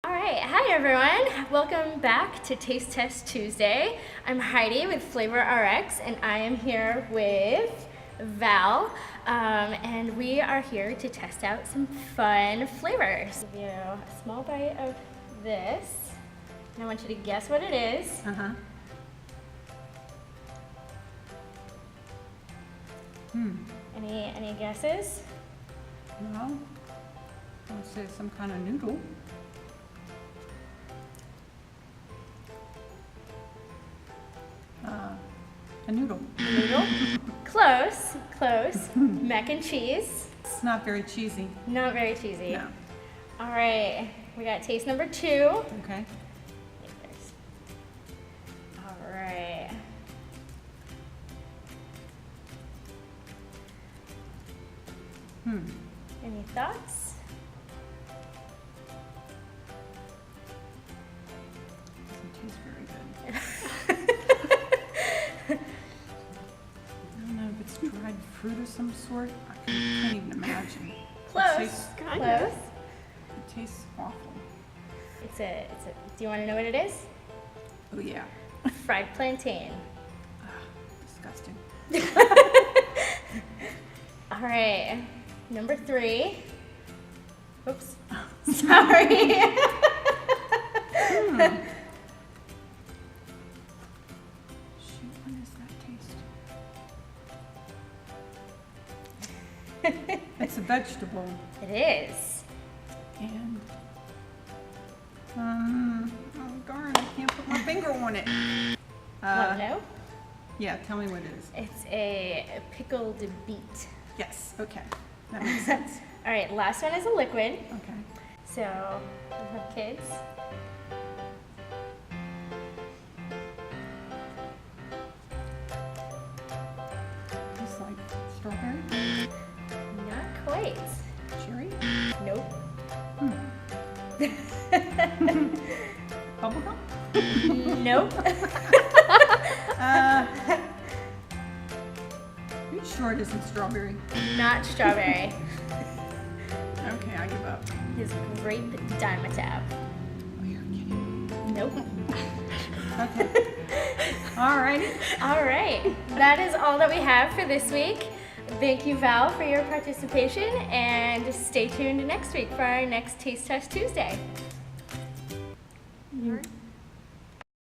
Hi everyone, welcome back to Taste Test Tuesday. I'm Heidi with FLAVORx and I am here with Val, and we are here to test out some fun flavors. I'll give you a small bite of this and I want you to guess what it is. Any guesses? Well, I would say some kind of noodle. A noodle. Noodle? Close. Mac and cheese. It's not very cheesy. Not very cheesy. No. All right, we got taste number 2. Okay. All right. Any thoughts? Doesn't taste very good. I don't know if it's dried fruit of some sort. I can't even imagine. Close. Close. It tastes awful. It's a. Do you want to know what it is? Oh yeah. Fried plantain. Disgusting. All right, number 3. Oops. Sorry. Shoot, what does that taste? It's a vegetable. It is. And oh darn, I can't put my finger on it. Want to know? Yeah, tell me what it is. It's a pickled beet. Yes, okay. That makes sense. All right, last one is a liquid. Okay. So, we have kids. It's like strawberry? Not quite. Cherry? Nope. Bubblegum? Nope. Are you sure it isn't strawberry? Not strawberry. Okay, I give up. Is grape Dimetapp. Oh, you're kidding. Nope. Okay. Alrighty. All right. That is all that we have for this week. Thank you, Val, for your participation, and stay tuned next week for our next Taste Test Tuesday. All right.